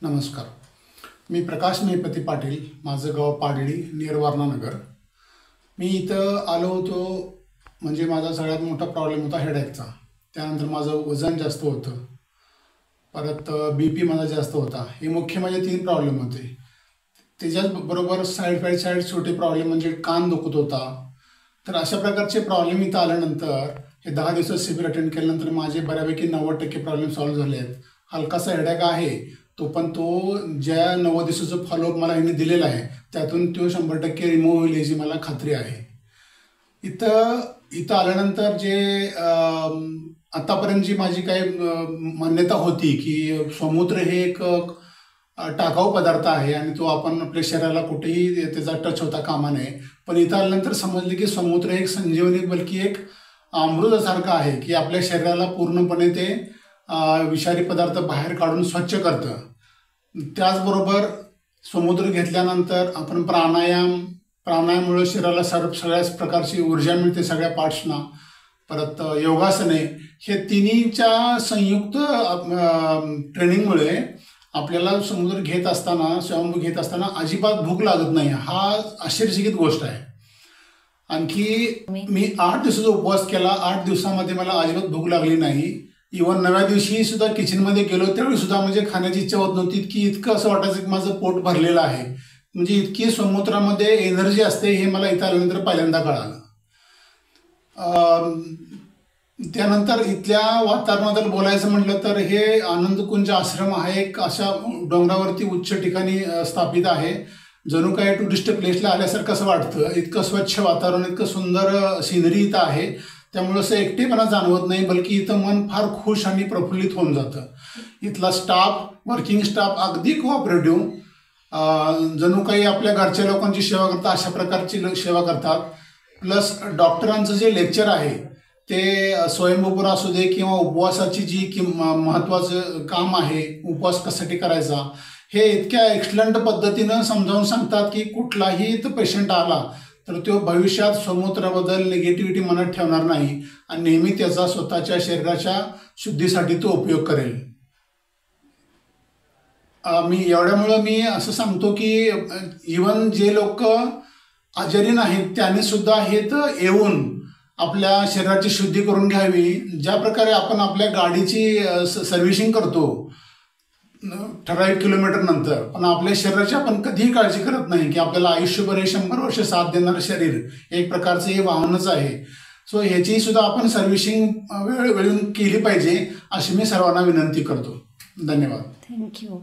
नमस्कार, मी प्रकाश मेहपती पाटील, माझं गाव पाडळी नियर वारणानगर। मी इथं आलो होतो म्हणजे माझा सगळ्यात मोठा प्रॉब्लेम होता हेडेकचा। त्यानंतर माझं वजन जास्त होतं, परत बीपी माझा जास्त होता। हे मुख्य म्हणजे 3 प्रॉब्लेम होते। त्याच्याबरोबर साईड बाय साईड छोटे प्रॉब्लेम म्हणजे कान दुखत होता। तर अशा प्रकारचे प्रॉब्लेम इथं आल्यानंतर हे 10 दिवस शिबिर अटेंड केल्यानंतर माझे बऱ्यापैकी 90% प्रॉब्लेम सॉल्व्ह झाले आहेत। हलकासा हेडेक आहे तो, पण तो ज्या 90 दिवसाचं फॉलोअप मला यांनी दिलेला आहे त्यातून तो 100% रिमूव्ह होईल याची मला खात्री आहे। इथं आल्यानंतर जे आतापर्यंत जी माझी काही मान्यता होती की समुद्र हे एक टाकाऊ पदार्थ आहे आणि तो आपण आपल्या शरीराला कुठेही त्याचा टच होता कामा नये, पण इथं आल्यानंतर समजले की समुद्र एक संजीवनी बल्कि एक अमृतासारखं आहे की आपल्या शरीराला पूर्णपणे ते विषारी पदार्थ बाहेर काढून स्वच्छ करतं। त्याचबरोबर समुद्र घेतल्यानंतर आपण प्राणायामामुळे शरीराला सगळ्याच प्रकारची ऊर्जा मिळते सगळ्या पार्ट्सना। परत योगासने हे तिन्हीच्या संयुक्त ट्रेनिंगमुळे आपल्याला समुद्र घेत असताना, स्वयंभू घेत असताना अजिबात भूक लागत नाही। हा आश्चर्यचकित गोष्ट आहे। आणखी मी 8 दिवसाचा उपवास केला। 8 दिवसामध्ये मला अजिबात भूक लागली नाही। इव्हन 9व्या दिवशी सुद्धा किचनमध्ये गेलो त्यावेळी सुद्धा म्हणजे खाण्याची इच्छा होत नव्हती, की इतकं असं वाटायचं की माझं पोट भरलेलं आहे। म्हणजे इतकी समुद्रामध्ये एनर्जी असते हे मला इथं आल्यानंतर पहिल्यांदा कळालं। त्यानंतर इथल्या वातावरणाबद्दल बोलायचं म्हटलं तर हे आनंदकुंज आश्रम हा एक अशा डोंगरावरती उच्च ठिकाणी स्थापित आहे। जणू काय टुरिस्ट प्लेसला आल्यासारखं असं वाटतं। इतकं स्वच्छ वातावरण, इतकं सुंदर सिनरी इथं आहे, त्यामुळे असं एकटेपणा जाणवत नाही, बल्कि इथं मन फार खुश आणि प्रफुल्लित होऊन जातं। इथला स्टाफ, वर्किंग स्टाफ अगदी कोऑपरेटिव्ह, जणू काही आपल्या घरच्या लोकांची सेवा करतात अशा प्रकारची सेवा करतात। प्लस डॉक्टरांचं जे लेक्चर आहे ते स्वयंभूपूर असू दे किंवा उपवासाची जी महत्त्वाचं काम आहे, उपवास कशासाठी करायचा, हे इतक्या एक्सलंट पद्धतीनं समजावून सांगतात की कुठलाही पेशंट आला तर तो भविष्यात समुद्राबद्दल निगेटिव्हिटी मनात ठेवणार नाही आणि नेहमी त्याचा स्वतःच्या शरीराच्या शुद्धीसाठी तो उपयोग करेल। एवढ्यामुळे मी असं सांगतो की इव्हन जे लोक आजारी नाहीत त्यांनी सुद्धा हे तर येऊन आपल्या शरीराची शुद्धी करून घ्यावी। ज्या प्रकारे आपण आपल्या गाडीची सर्व्हिसिंग करतो ठराविक किलोमीटर नंतर, पण आपल्या शरीराची आपण कधीही काळजी करत नाही की आपल्याला आयुष्यभर हे 100 वर्ष साथ देणारं शरीर एक प्रकारचं हे वाहनच आहे। सो ह्याची सुद्धा आपण सर्व्हिसिंग वेळोवेळी केली पाहिजे अशी मी सर्वांना विनंती करतो। धन्यवाद। थँक्यू।